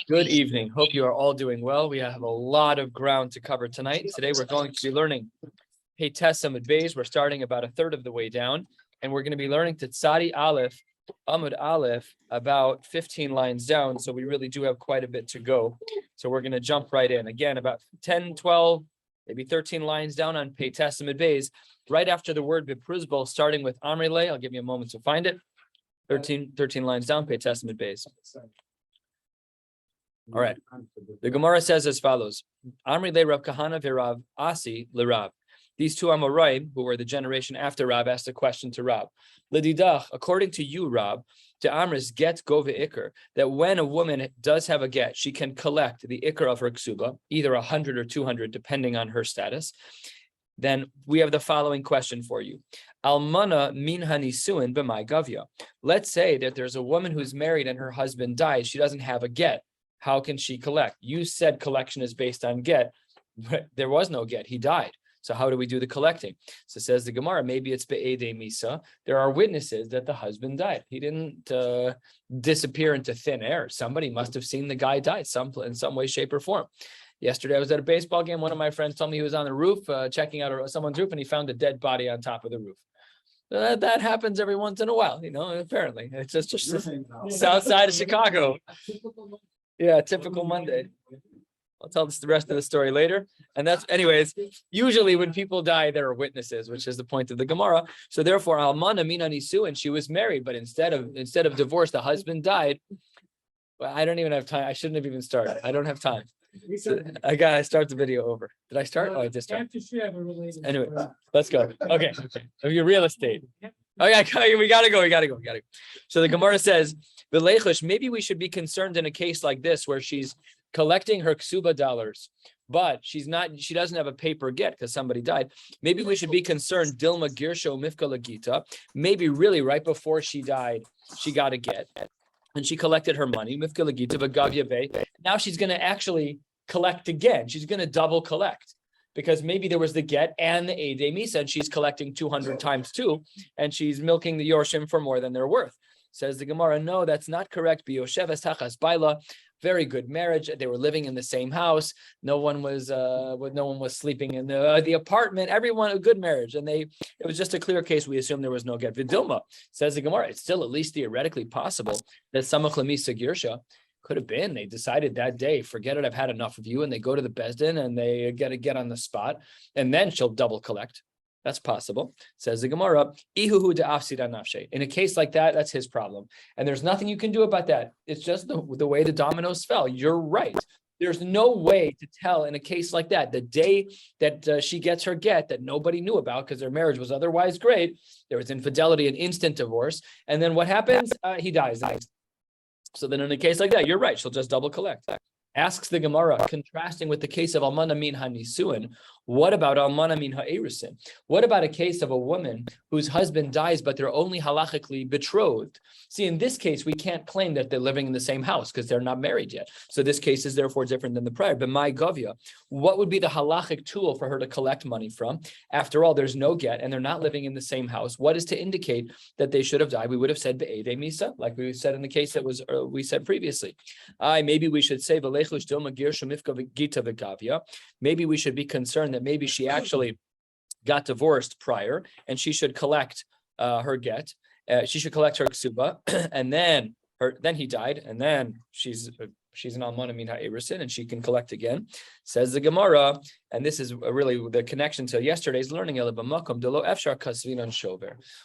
Good evening. Hope you are all doing well. We have a lot of ground to cover tonight. Today we're going to be learning Peites Amud Beis. We're starting about a third of the way down, and we're going to be learning Tetzadi Aleph, Amud Aleph, about 15 lines down. So we really do have quite a bit to go. So we're going to jump right in. Again, about 10, 12, maybe 13 lines down on Peites Amud Beis, right after the word B'Pruzbol, starting with Amrile. I'll give you a moment to find it. 13 lines down, Peites Amud Beis. All right. The Gemara says as follows: Amri le Rav Kahana v'Rav Asi le Rav. These two Amoraim, who were the generation after Rav, asked a question to Rav. L'didach, according to you, Rav, to Amris get go ve'ikr, that when a woman does have a get, she can collect the ikr of her ksuba, either 100 or 200, depending on her status. Then we have the following question for you. Almana min hanisuin b'mai gavya. Let's say that there's a woman who's married and her husband dies. She doesn't have a get. How can she collect? You said collection is based on get, but there was no get. He died. So how do we do the collecting? So says the Gemara, maybe it's be'edei misa. There are witnesses that the husband died. He didn't disappear into thin air. Somebody must have seen the guy die in some way, shape, or form. Yesterday, I was at a baseball game. One of my friends told me he was on the roof checking out someone's roof, and he found a dead body on top of the roof. That happens every once in a while, apparently. It's just south side of Chicago. Yeah, typical Monday. I'll tell the rest of the story later. And that's, anyways, usually when people die, there are witnesses, which is the point of the Gemara. So therefore, Almana mina nisu, and she was married, but instead of divorce, the husband died. Well, I don't even have time. I shouldn't have even started. I don't have time. So I gotta start the video over. Did I start? Oh, I just started. Anyway, let's go. Okay. Of your real estate. Okay, we gotta go. So the Gemara says, maybe we should be concerned in a case like this where she's collecting her ksuba dollars, but she doesn't have a paper get because somebody died. Maybe we should be concerned, Dilma Girsho Mifka Lagita. Maybe really right before she died, she got a get. And she collected her money, Mifka Lagita, Bagavya Bay. Now she's going to actually collect again. She's going to double collect because maybe there was the get and the Eidei Misa, and she's collecting 200 times 2, and she's milking the Yorshim for more than they're worth. Says the Gemara, no, that's not correct. Biyosheves Tachas Baila, very good marriage. They were living in the same house. No one was sleeping in the apartment. Everyone, a good marriage, and it was just a clear case. We assume there was no get. Vidilma, says the Gemara, it's still at least theoretically possible that Samach Lemisa Girsha could have been. They decided that day, forget it, I've had enough of you, and they go to the Bezdin and they get on the spot, and then she'll double collect. That's possible. Says the Gemara, Ihuhu de afsida nafshe. In a case like that, that's his problem. And there's nothing you can do about that. It's just the way the dominoes fell. You're right. There's no way to tell in a case like that, the day that she gets her get that nobody knew about because their marriage was otherwise great, there was infidelity and instant divorce. And then what happens? He dies. So then in a case like that, you're right. She'll just double collect. Asks the Gemara, contrasting with the case of Almana min hanisuin, what about Almana min ha'erusin? What about a case of a woman whose husband dies, but they're only halachically betrothed? See, in this case, we can't claim that they're living in the same house because they're not married yet. So this case is therefore different than the prior. But my govya, what would be the halachic tool for her to collect money from? After all, there's no get, and they're not living in the same house. What is to indicate that they should have died? We would have said be'edei misa, like we said in the case that was we said previously. Maybe we should say maybe we should be concerned that maybe she actually got divorced prior, and she should collect her get. She should collect her ksuba, and then he died, and then she's an almana min ha'erusin, and she can collect again. Says the Gemara, and this is really the connection to yesterday's learning.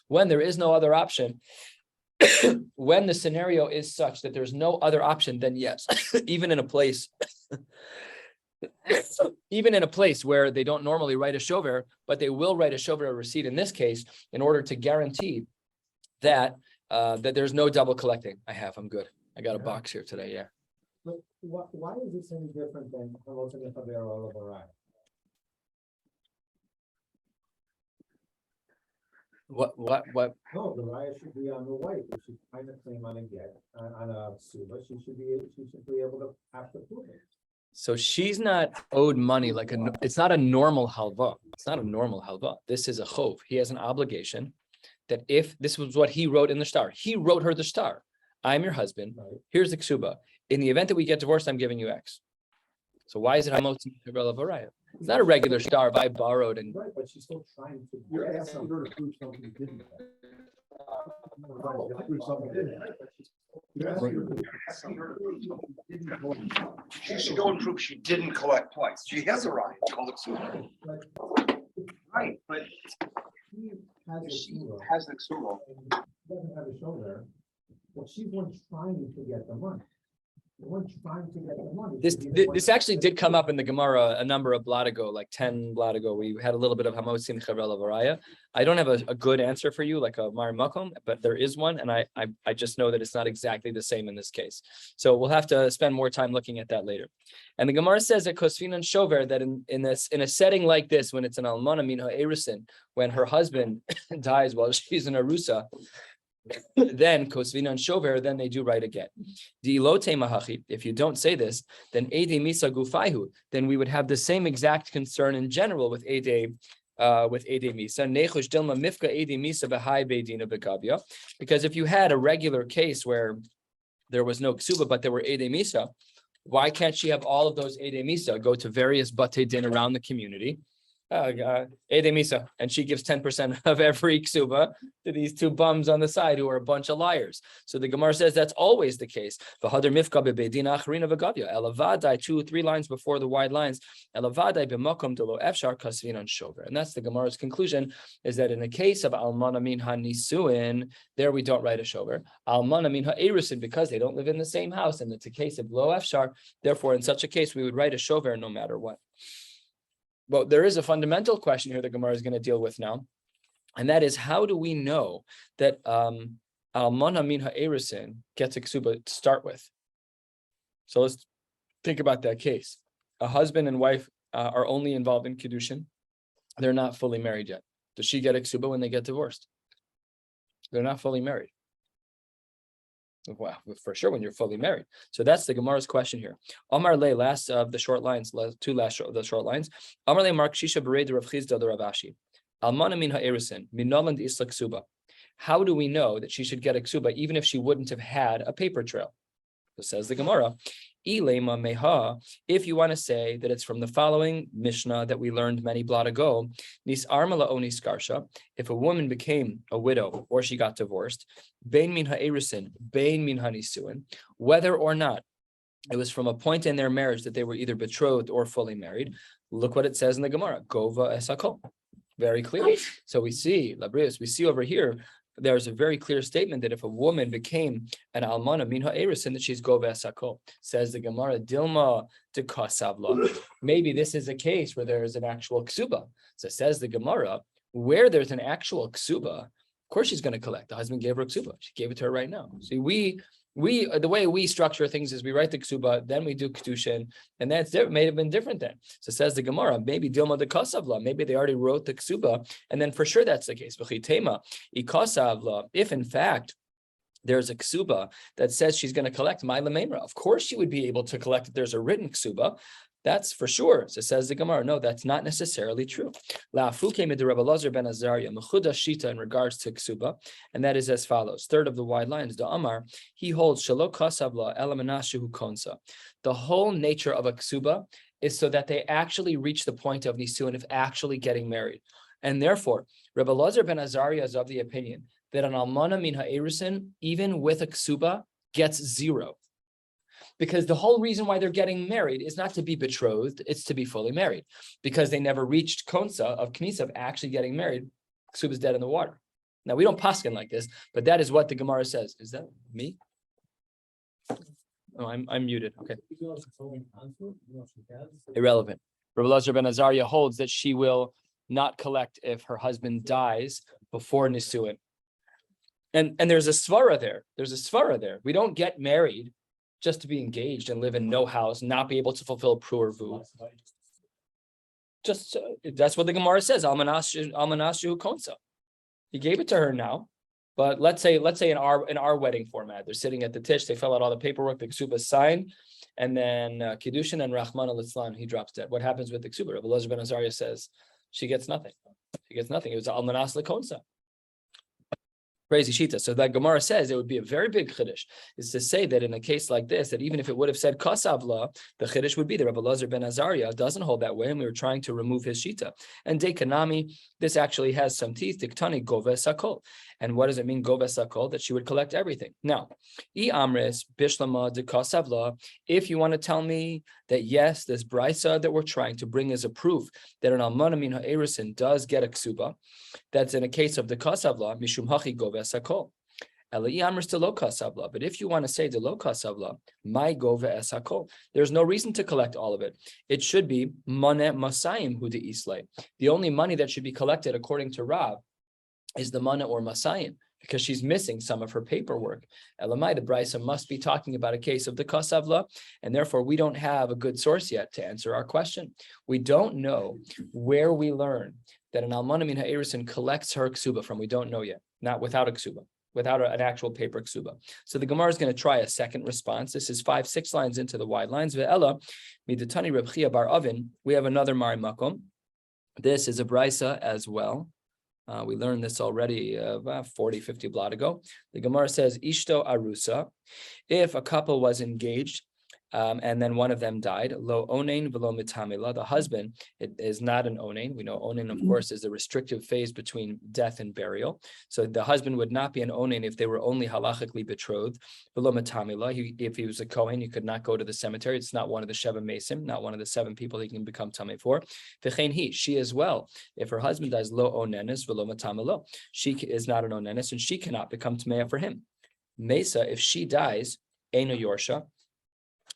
When there is no other option. When the scenario is such that there's no other option, then yes, even in a place where they don't normally write a shover, but they will write a shover receipt in this case in order to guarantee that there's no double collecting. I'm good. I got a box here today. Yeah. But why is this any different than Hamilton and Favero or Labarai? What? No, the raya should be on the wife. If she's trying to claim on a get on a suba, she should be able to have to prove it. So she's not owed money it's not a normal halva. It's not a normal halva. This is a chov. He has an obligation that if this was what he wrote in the star, he wrote her the star. I'm your husband. Right. Here's the ksuba. In the event that we get divorced, I'm giving you X. So why is it hamotzi chevela varaya? It's not a regular star. If I borrowed and Right, but she's still trying to. You're asking her to prove something you didn't. Prove something you didn't. You're asking her to prove something you didn't collect. She should go and prove she didn't collect twice. She has a right to call it ksuba. Right, but She she has the ksuba. doesn't have a show there, but she's one trying to get the money. The one trying to get the money. this actually did come up in the Gemara a number of blot ago, like 10 blot ago. We had a little bit of hamotzi chevela varaya. I don't have a good answer for you, like a mar makom, but there is one, and I just know that it's not exactly the same in this case. So we'll have to spend more time looking at that later. And the Gemara says that Kosfin and Shover, that in a setting like this, when it's an almana min ha'erusin, when her husband dies while she's in arusa, then Kosvina and Shover, then they do right again. If you don't say this, then Ede Misa Gufaihu, then we would have the same exact concern in general with Ede Misa. Nechush Dilma Mifka Ede Misa Bahai Beidina Begavia. Because if you had a regular case where there was no ksuba, but there were Ede Misa, why can't she have all of those Ede Misa go to various Batei Din around the community? Ede Misa, and she gives 10% of every ksuba to these two bums on the side who are a bunch of liars. So the Gemara says that's always the case. V'hadar mifka bebeidin acharina v'gavya elavadai 2-3 lines before the wide lines elavadai b'makom delo efshar kasvin on shover. And that's the Gemara's conclusion, is that in the case of almana min hanisuin, there we don't write a shover. Almana min ha'erusin, because they don't live in the same house, and it's a case of lo efshar. Therefore, in such a case, we would write a shover no matter what. But there is a fundamental question here the Gemara is going to deal with now, and that is, how do we know that almana min ha'erusin gets a ksuba to start with? So let's think about that case. A husband and wife are only involved in kiddushin. They're not fully married yet. Does she get a ksuba when they get divorced? They're not fully married. Well, for sure when you're fully married. So that's the Gemara's question here. Amar le, last of the short lines, the short lines. Amar le Mark Shisha Bered Rav Chizda the Rav Ashi. Almana min ha'erusin min noland isla ksuba. How do we know that she should get a ksuba even if she wouldn't have had a paper trail? So says the Gemara. Ilema meha, if you want to say that it's from the following Mishnah that we learned many blot ago, nis armala oni skarsha, if a woman became a widow or she got divorced, bein min ha'erusin, bein min hanisuin, whether or not it was from a point in their marriage that they were either betrothed or fully married, look what it says in the Gemara, gova esakol. Very clear. So we see, Labrius, we see over here, there's a very clear statement that if a woman became an almana min ha'erusin, that she's gova esakol. Says the Gemara, dilma de kasavla. Maybe this is a case where there is an actual ksuba. So says the Gemara, where there's an actual ksuba, of course she's going to collect. The husband gave her a ksuba. She gave it to her right now. See, we the way we structure things is we write the ksuba, then we do kedushin, and that's may have been different then. So says the Gemara, maybe dilma de kasavla, maybe they already wrote the ksuba, and then for sure that's the case. V'chitema ikasavla, if in fact there's a ksuba that says she's going to collect my lememra, of course she would be able to collect if there's a written ksuba. That's for sure. So says the Gemara, no, that's not necessarily true. La'afu came into Rabbi Lazar ben Azariah, mechuda shita in regards to ksuba, and that is as follows. Third of the wide lines, the Amar, he holds shelo kasavla elamanashu konsa. The whole nature of a ksuba is so that they actually reach the point of nisuin, of actually getting married. And therefore, Rabbi Lazar ben Azariah is of the opinion that an almana min ha'erusin, even with a ksuba, gets 0. Because the whole reason why they're getting married is not to be betrothed, it's to be fully married. Because they never reached konsa of knisa, of actually getting married, ksuba is dead in the water. Now, we don't paskin like this, but that is what the Gemara says. Is that me? Oh, I'm muted. Okay. Irrelevant. Rabbi Lazar ben Azariah holds that she will not collect if her husband dies before nisuin. And there's a svara there. There's a svara there. We don't get married just to be engaged and live in no house, not be able to fulfill pruervu. Just that's what the Gemara says. Almanashu konsa. He gave it to her now, but let's say in our wedding format, they're sitting at the tish, they fill out all the paperwork, the ksuba is signed, and then kiddushin and Rahman al-Islam, he drops dead. What happens with the ksuba? Rabbi Elazar ben Azariah says she gets nothing. She gets nothing. It was almanas lekonsa. Crazy shita. So that Gemara says it would be a very big chiddush, is to say that in a case like this, that even if it would have said kasavla, the chiddush would be that Rabbi Lazar ben Azariah doesn't hold that way, and we were trying to remove his shita. And de kanami, this actually has some teeth. Diktani gove sakol. And what does it mean gove sakol? That she would collect everything. Now, I amris bishlama de kasavla. If you want to tell me that yes, this brisa that we're trying to bring is a proof that an almana min ha'erisin does get a ksuba, that's in a case of the kasavla mishum hachi gove sakol. But if you want to say the lo kasavla, my gove esakol, there's no reason to collect all of it. It should be moneh masayim hu de islay. The only money that should be collected according to Rav is the moneh or masayim, because she's missing some of her paperwork. Elamai, the brisa must be talking about a case of the kasavla, and therefore we don't have a good source yet to answer our question. We don't know where we learn that an almana min ha'erisin collects her ksuba from. We don't know yet, not without a ksuba, without an actual paper ksuba. So the Gemara is going to try a second response. This is 5-6 lines into the wide lines. Ve'ela midatani Reb Chia bar Avin. We have another Mari Makom. This is a brisa as well. We learned this already about 40, 50 blot ago. The Gemara says, Ishto Arusa, if a couple was engaged, and then one of them died, lo onein velo mitamila, the husband is not an onein. We know onein, of course, is the restrictive phase between death and burial. So the husband would not be an onein if they were only halachically betrothed. Velo mitamila, if he was a kohen, he could not go to the cemetery. It's not one of the Sheva Mesim, not one of the 7 people he can become tamei for. V'chein he, she as well. If her husband dies, lo onenis velo mitamilo, she is not an onenis, and she cannot become tamei for him. Mesa, if she dies, eno yorsha.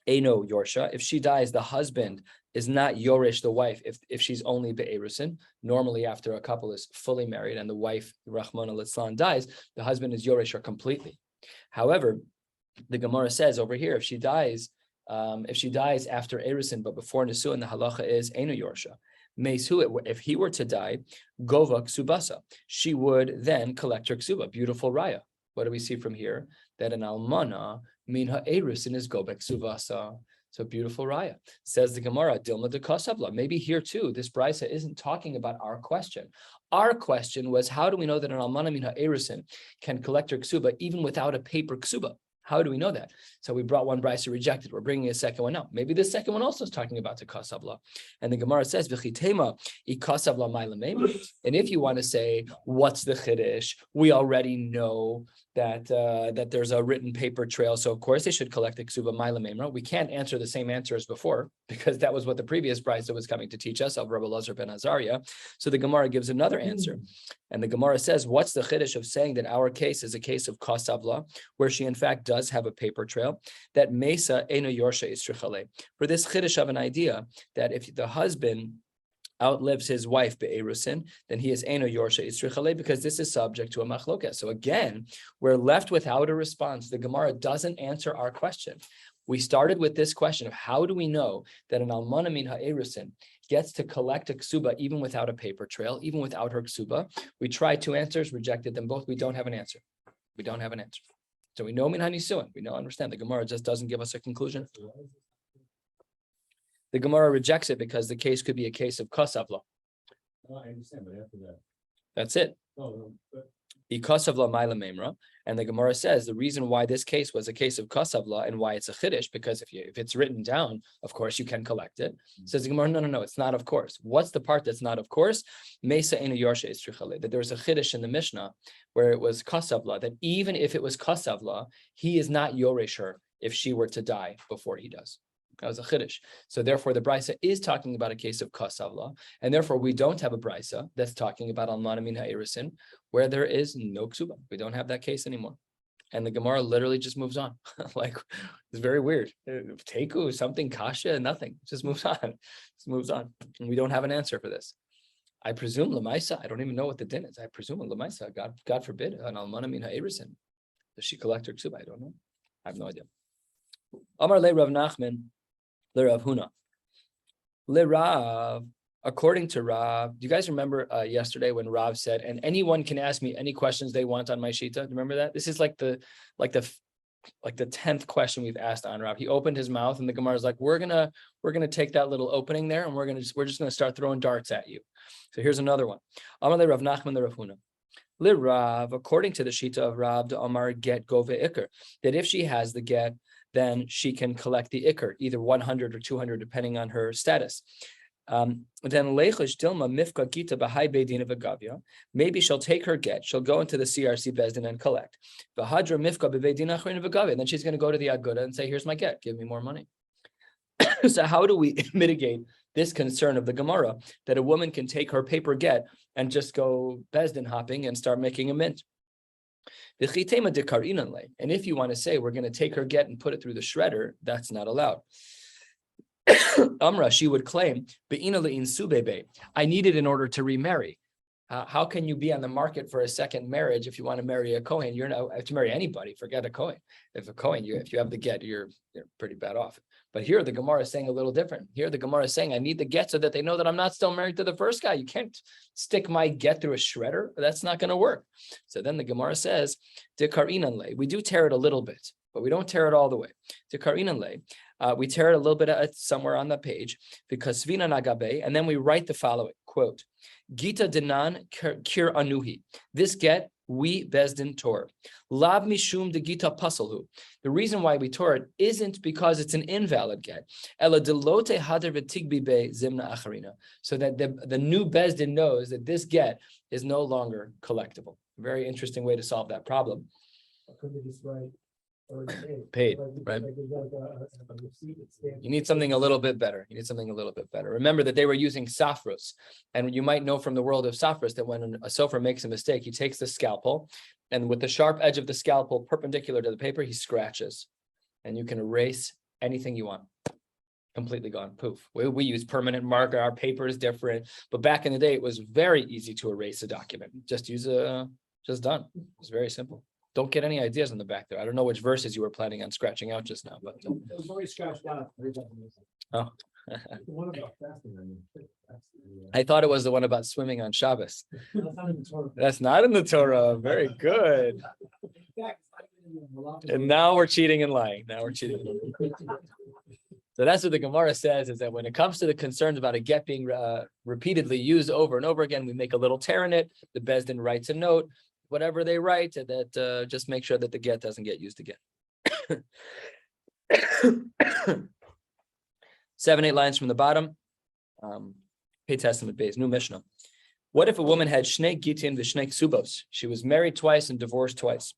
Eno Yorsha. If she dies, the husband is not Yorish, the wife, if she's only Be'erusin. Normally, after a couple is fully married and the wife, Rahman al-Islam, dies, the husband is Yorish her completely. However, the Gemara says over here, if she dies after Erusin, but before Nisuin, the halacha is Eno Yorsha. If he were to die, Gova Ksubasa, she would then collect her Ksuba. Beautiful raya. What do we see from here? That an almana min ha'erusin is gobek suvasa. So beautiful raya. Says the Gemara, Dilma de Kasabla. Maybe here too, this brisa isn't talking about our question. Our question was, how do we know that an almana min ha'erusin can collect her ksuba even without a paper ksuba? How do we know that? So we brought one brisa rejected. We're bringing a second one now. Maybe the second one also is talking about the kasavla. And the Gemara says, "V'chitema I kasavla ma'lamem." And if you want to say, what's the chiddush? We already know that there's a written paper trail. So of course they should collect the ksuba ma'lamem. We can't answer the same answer as before, because that was what the previous brisa was coming to teach us of Rabbi Lazar ben Azariah. So the Gemara gives another answer. And the Gemara says, what's the chiddush of saying that our case is a case of kasavla, where she in fact does have a paper trail, that mesa eno yorsha istrichale. For this chiddush of an idea that if the husband outlives his wife be'erusin, then he is eno yorsha istrichale, because this is subject to a machloket. So again, we're left without a response. The Gemara doesn't answer our question. We started with this question of how do we know that an almana min ha'erusin gets to collect a ksuba even without a paper trail, even without her ksuba. We tried 2 answers, rejected them both. We don't have an answer. We don't have an answer. So we know min hanisuin. We know, understand. The Gemara just doesn't give us a conclusion. The Gemara rejects it because the case could be a case of kasavla. Oh, I understand, but after that. That's it. Oh, but Kasavla ma'ila memra, and the Gemara says the reason why this case was a case of kasavla and why it's a chiddush, because if it's written down, of course you can collect it. Says the Gemara, no, it's not of course. What's the part that's not of course? Mesa enu yorsha istrichale. That there was a chiddush in the Mishnah where it was kasavla, that even if it was kasavla, he is not yoresh her if she were to die before he does. That was a chiddush. So therefore, the brisa is talking about a case of kasavla, and therefore we don't have a brisa that's talking about almana min ha'erusin, where there is no ksuba. We don't have that case anymore. And the Gemara literally just moves on. Like, it's very weird. Teku, something, kasha, nothing. It just moves on. Just moves on. And we don't have an answer for this. I presume Lamaisa, I don't even know what the din is. I presume Lamaisa, God forbid, an almana min ha'erusin. Does she collect her ksuba? I don't know. I have no idea. Amar le Rav Nachman, le Rav Huna. Le Rav, according to Rav, do you guys remember yesterday when Rav said, and anyone can ask me any questions they want on my shita? Do you remember that? This is like the 10th question we've asked on Rav. He opened his mouth and the Gemara is like, we're gonna take that little opening there and we're just gonna start throwing darts at you. So here's another one. Amar le Rav Nachman le Rav Huna. Lirav, according to the Shita of Rab, the Amar get gove ikr, that if she has the get, then she can collect the ikr, either 100 or 200, depending on her status. Then leichish dilma mifka gita b'hai beidin v'gavya. Maybe she'll take her get. She'll go into the CRC Bezdin and collect. V'hadra mifka b'beidin achrin v'gavya. Then she's going to go to the Aguda and say, "Here's my get. Give me more money." So how do we mitigate this concern of the Gemara that a woman can take her paper get and just go Bezdin hopping and start making a mint? And if you want to say we're going to take her get and put it through the shredder, that's not allowed. Amra, she would claim, I need it in order to remarry. How can you be on the market for a second marriage if you want to marry a Kohen? You're not have to marry anybody. Forget a Kohen. If a Kohen, if you have the get, you're pretty bad off. But here the Gemara is saying a little different. Here the Gemara is saying, I need the get so that they know that I'm not still married to the first guy. You can't stick my get through a shredder. That's not going to work. So then the Gemara says, we do tear it a little bit, but we don't tear it all the way. We tear it a little bit somewhere on the page, because Svina Nagabe, and then we write the following, quote, Gita Dinan Kir Anuhi. This get, we Bezdin tore. Lab Mishum de Gita Pasalhu. The reason why we tore it isn't because it's an invalid get. Ela delote hadar v'tigbi be zimna acharina. So that the new Bezdin knows that this get is no longer collectible. Very interesting way to solve that problem. Paid, right? You need something a little bit better. Remember that they were using safros, and you might know from the world of safros that when a sofer makes a mistake, he takes the scalpel, and with the sharp edge of the scalpel perpendicular to the paper, he scratches, and you can erase anything you want. Completely gone, poof. We use permanent marker. Our paper is different, but back in the day, it was very easy to erase a document. Just use just done. It's very simple. Don't get any ideas on the back there. I don't know which verses you were planning on scratching out just now, but It was always scratched out. oh. The one about fasting, I mean, that's I thought it was the one about swimming on Shabbos. That's not in the Torah. Very good. And now we're cheating and lying. So that's what the Gemara says, is that when it comes to the concerns about a get being repeatedly used over and over again, we make a little tear in it. The Bezdin writes a note. Whatever they write, that just make sure that the get doesn't get used again. 7-8 lines from the bottom. Pay Testament base, new Mishnah. What if a woman had shnei gitin v'shnei ksubos? She was married twice and divorced twice.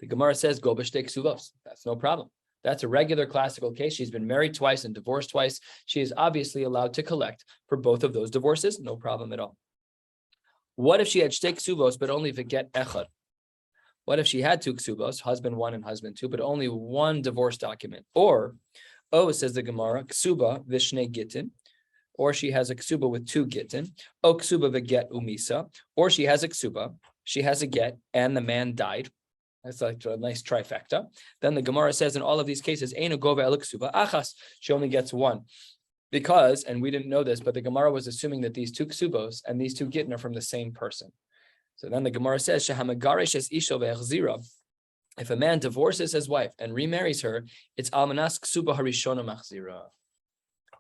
The Gemara says go b'shnei ksubos. That's no problem. That's a regular classical case. She's been married twice and divorced twice. She is obviously allowed to collect for both of those divorces. No problem at all. What if she had shtei ksubos, but only v'get echad? What if she had two ksubos, husband one and husband two, but only one divorce document? Or, says the Gemara, ksuba v'shnei gitin, or she has a ksuba with two gitin, o ksuba v'get umisa, or she has a ksuba, she has a get, and the man died. That's like a nice trifecta. Then the Gemara says in all of these cases, einu gova el ksuba achas, she only gets one. Because, and we didn't know this, but the Gemara was assuming that these two ksubos and these two gittin are from the same person. So then the Gemara says, if a man divorces his wife and remarries her, it's almanas ksuba harishona machzira.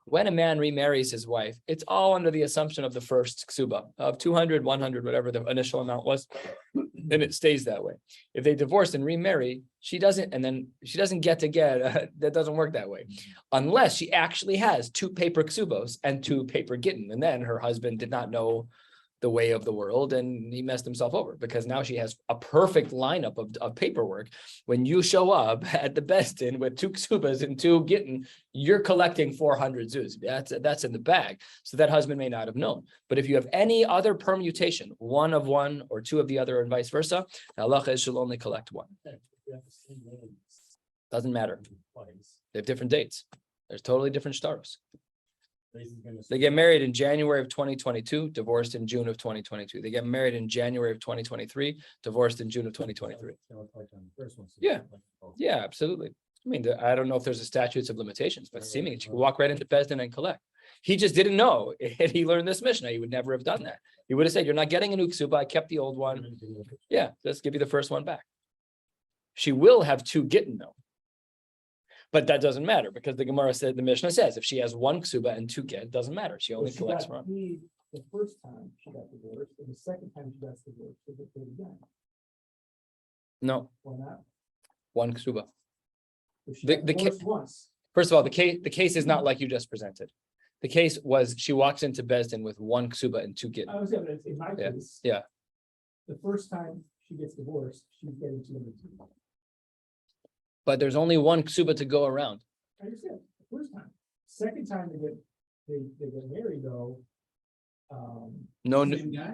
When a man remarries his wife, it's all under the assumption of the first ksuba of 200, 100, whatever the initial amount was, and it stays that way. If they divorce and remarry, she doesn't get to get, that doesn't work that way. Unless she actually has two paper ksubos and two paper gittin, and then her husband did not know the way of the world and he messed himself over, because now she has a perfect lineup of paperwork. When you show up at the Bestin with two ksubas and two gittin, you're collecting 400 zuz. That's in the bag. So that husband may not have known. But if you have any other permutation, one of one or two of the other and vice versa, the halacha is she'll only collect one. Doesn't matter. They have different dates. There's totally different shtaros. They get married in January of 2022, divorced in June of 2022. They get married in January of 2023, divorced in June of 2023. Yeah, absolutely. I mean, I don't know if there's a statutes of limitations, but seemingly you can walk right into Bezdin and collect. He just didn't know. Had he learned this Mishnah, he would never have done that. He would have said, you're not getting a new ksuba, I kept the old one. Yeah, let's give you the first one back. She will have two gittin though. But that doesn't matter, because the Gemara said, the Mishnah says, if she has one ksuba and two get, it doesn't matter. She only collects one. the first time she got divorced, and the second time she got divorced, she get paid again. No, Why not? one ksuba. If she The- got the ca- divorced once, First of all, the case is not like you just presented. The case was she walks into Besdin with one ksuba and two gittin. I was saying, in my Yeah, case. yeah. The first time she gets divorced, she's getting 202. But there's only one ksuba to go around. I understand, the first time. Second time they get married though. No,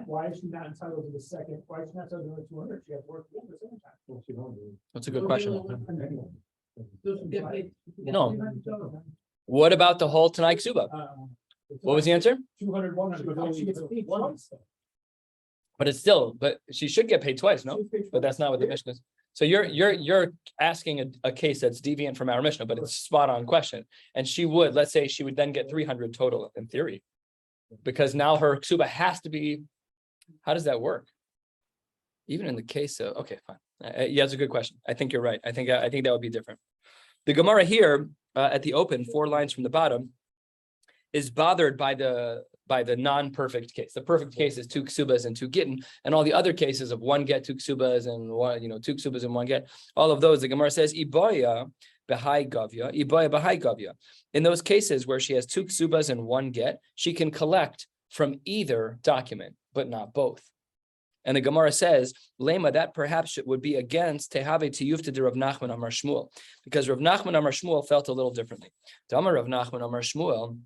Why is she not entitled to the second, why is she not entitled to the 200? She got work the second time. Well, she don't do that's a good question. it. No. What about the whole Tanai ksuba? What was the answer? 200, 100, she gets paid once. But it's still, but she should get paid twice, no? But that's not what the Mishnah is. So you're asking a case that's deviant from our Mishnah, but it's a spot on question. And she would, let's say she would then get 300 total in theory. Because now her ksuba has to be, how does that work? Even in the case of, okay, fine. Yeah, it's a good question. I think you're right. I think that would be different. The Gemara here at the open, 4 lines from the bottom, is bothered by the non-perfect case. The perfect case is 2 ksubas and 2 gittin, and all the other cases of 1 get, 2 ksubas, and 2 ksubas and 1 get. All of those, the Gemara says, iboya behai gavya, iboya behai gavya. In those cases where she has 2 ksubas and 1 get, she can collect from either document, but not both. And the Gemara says, Lema, that perhaps would be against Tehave Tiyufta de Rav Nachman Amar Shmuel, because Rav Nachman Amar Shmuel felt a little differently. Damar Rav Nachman Amar Shmuel,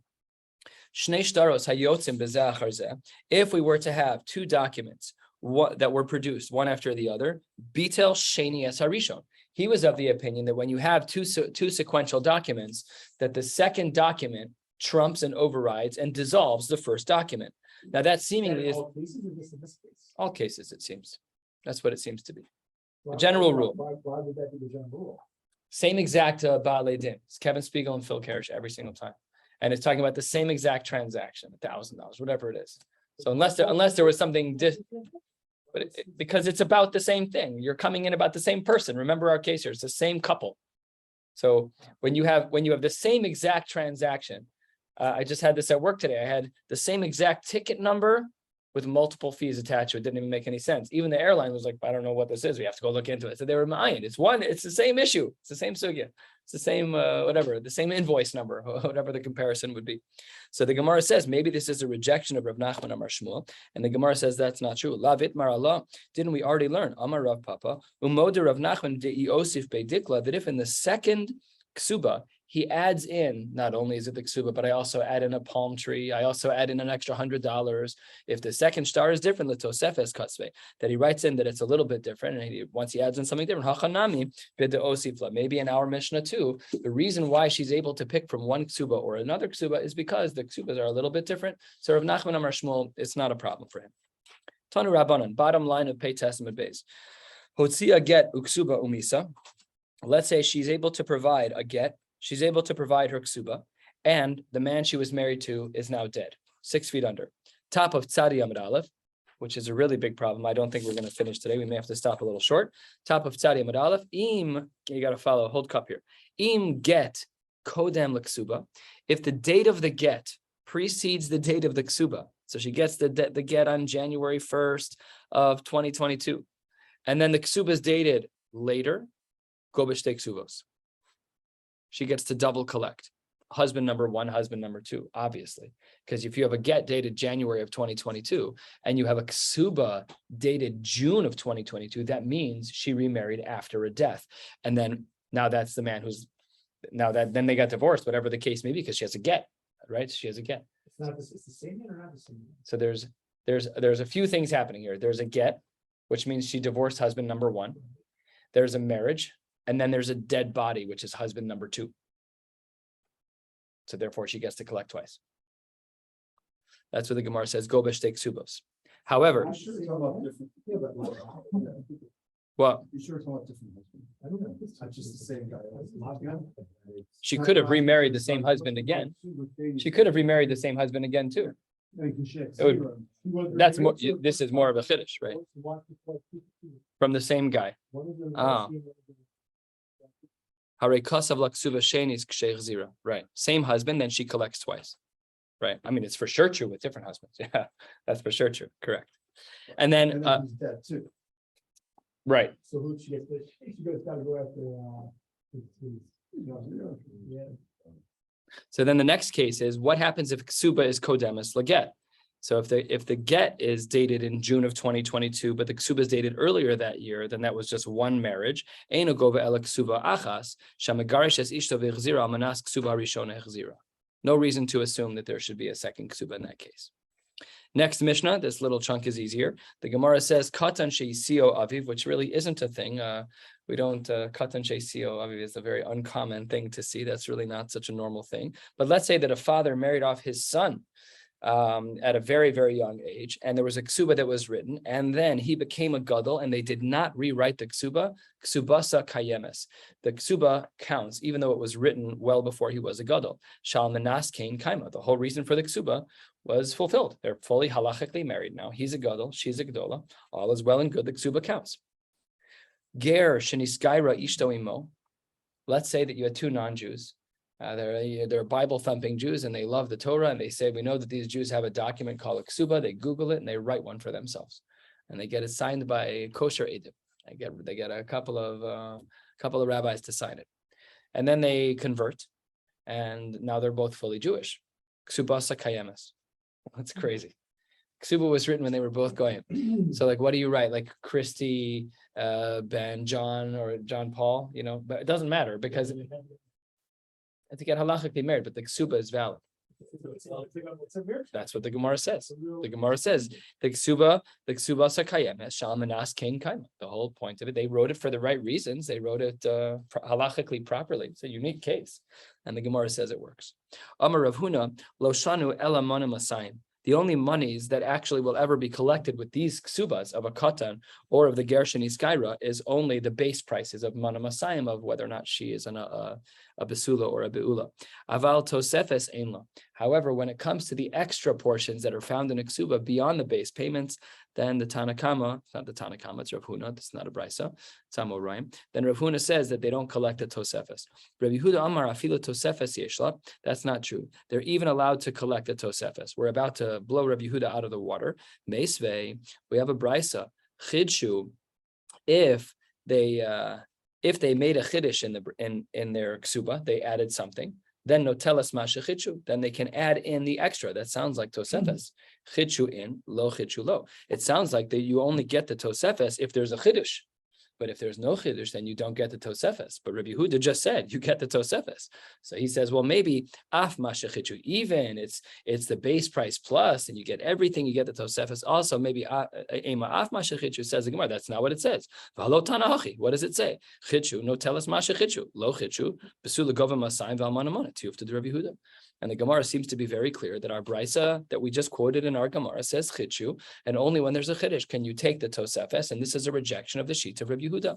Shnei Shtaros Hayotzim Bezeh Achar Zeh. If we were to have 2 documents that were produced one after the other, Bitel Sheni Es Harishon. He was of the opinion that when you have two sequential documents, that the second document trumps and overrides and dissolves the first document. Now that seemingly is All cases or just in this case? all cases, it seems. That's what it seems to be. Why- general rule. Why would that be the general rule? Same exact Baalei Din. It's Kevin Spiegel and Phil Karesh every single time. And it's talking about the same exact transaction, $1,000, whatever it is. So unless there was something because it's about the same thing. You're coming in about the same person. Remember our case here, it's the same couple. So when you have the same exact transaction, I just had this at work today. I had the same exact ticket number with multiple fees attached to it. Didn't even make any sense. Even the airline was like, I don't know what this is. We have to go look into it. So they were mine. It's the same issue. It's the same sugya. It's the same, the same invoice number, whatever the comparison would be. So the Gemara says, maybe this is a rejection of Rav Nachman Amar Shmuel. And the Gemara says, that's not true. Lavit Mar Allah. Didn't we already learn? Amar Rav Papa. Umoda Rav Nachman de Iosif Beidikla, that if in the second ksuba, he adds in, not only is it the ksuba, but I also add in a palm tree. I also add in an extra $100. If the second star is different, l'tosefes katzvei, that he writes in that it's a little bit different, and once he adds in something different, hachanami b'de osifla. Maybe in our Mishnah too, the reason why she's able to pick from one ksuba or another ksuba is because the ksubas are a little bit different. So Rav Nachman Amar Shmuel, it's not a problem for him. Tanu Rabbanan, bottom line of Pei Testament base. Hotzia get uksuba umisa. Let's say she's able to provide a get. She's able to provide her ksuba, and the man she was married to is now dead, 6 feet under. Top of Tzadi Amud Aleph, which is a really big problem. I don't think we're going to finish today. We may have to stop a little short. Top of Tzadi Amud Aleph, im, you got to follow, hold cup here. Im get kodem l'ksuba. If the date of the get precedes the date of the ksuba, so she gets the get on January 1st of 2022, and then the ksuba is dated later, go b'shtei ksubos. She gets to double collect. Husband number 1, husband number 2, obviously. Because if you have a get dated January of 2022 and you have a ksuba dated June of 2022, that means she remarried after a death. And then now that's the man then they got divorced, whatever the case may be, because she has a get, right? She has a get. It's the same man or not the same man? So there's a few things happening here. There's a get, which means she divorced husband number 1. There's a marriage. And then there's a dead body, which is husband number 2. So therefore, she gets to collect twice. That's what the Gemara says, go b'shtei ksubos. However, I'm sure it's about different. Yeah, but well, you sure it's about different husband? I don't know. It's just the same guy. she could have remarried the same husband again. She could have remarried the same husband again, too. That's more, this is more of a chiddush, right? From the same guy. Right. Same husband, then she collects twice. right? I mean, it's for sure true with different husbands. Yeah, that's for sure true. Correct. And then, he's dead too. right. So who she gets, she goes, gotta go after, yeah. So then the next case is what happens if ksuba is kodemis laget? So if the get is dated in June of 2022, but the ksuba is dated earlier that year, then that was just one marriage. Eino gova ela ksuba achas shamegarish es ishto v'echzira almanas ksuba harishona echzira. No reason to assume that there should be a second ksuba in that case. Next Mishnah, this little chunk is easier. The Gemara says katan sheisio aviv, which really isn't a thing. We don't katan sheisio aviv is a very uncommon thing to see. That's really not such a normal thing. But let's say that a father married off his son at a very, very young age, and there was a ksuba that was written, and then he became a gadol, and they did not rewrite the ksuba. Ksubasa kayemes. The ksuba counts, even though it was written well before he was a gadol. Shal menas kain kaima. The whole reason for the ksuba was fulfilled. They're fully halachically married now. He's a gadol, she's a gadola. All is well and good. The ksuba counts. Ger shenisgaira ishto imo. Let's say that you had two non-Jews. They're Bible-thumping Jews, and they love the Torah, and they say, we know that these Jews have a document called a ksuba. They Google it, and they write one for themselves. And they get it signed by kosher edim. They get a couple of rabbis to sign it. And then they convert, and now they're both fully Jewish. Ksubasa kayemes. That's crazy. Ksuba was written when they were both going. So, like, what do you write? Like Christy, Ben, John, or John Paul? But it doesn't matter because to get halachically married, but the ksuba is valid. That's what the Gemara says. The Gemara says the ksuba sakayem shal menas kain kaima. The whole point of it, they wrote it for the right reasons. They wrote it halachically properly. It's a unique case, and the Gemara says it works. Amar Rav Huna lo shanu ela monim asayim. The only monies that actually will ever be collected with these ksubas of a katan or of the Gershon Iskaira is only the base prices of Mana Masayim, of whether or not she is a Besula or a Beula. Aval Tosefes Einla. However, when it comes to the extra portions that are found in a ksuba beyond the base payments, then the Tanakama, it's not the Tanakama, it's Rav Huna, it's not a Brisa, it's Amoraim. Then Rav Huna says that they don't collect the Tosefes. Rabbi Yehuda Amar Afilu Tosefes Yeshla. That's not true. They're even allowed to collect the Tosefes. We're about to blow Rabbi Yehuda out of the water. Meisvei, we have a Brisa. Chidshu, if they made a chiddush in their ksuba, they added something. Then notelas mashechichu, then they can add in the extra. That sounds like tosefes. Chichu in, lo chichu lo. It sounds like that you only get the tosefes if there's a chiddush. But if there's no chiddush, then you don't get the tosefes. But Rabbi Yehuda just said you get the tosefes. So he says, well, maybe af mashechichu, even it's the base price plus, and you get everything. You get the tosefes. Also, maybe ema af mashechichu, says the Gemara. That's not what it says. V'halo tanahachi. What does it say? Chichu no telas mashechichu lo chichu besula gova masayim v'almanamona tiyuf to the Rabbi Yehuda. And the Gemara seems to be very clear that our brisa that we just quoted in our Gemara says chidshu, and only when there's a chiddush can you take the tosefes, and this is a rejection of the sheet of Rabbi Yehuda.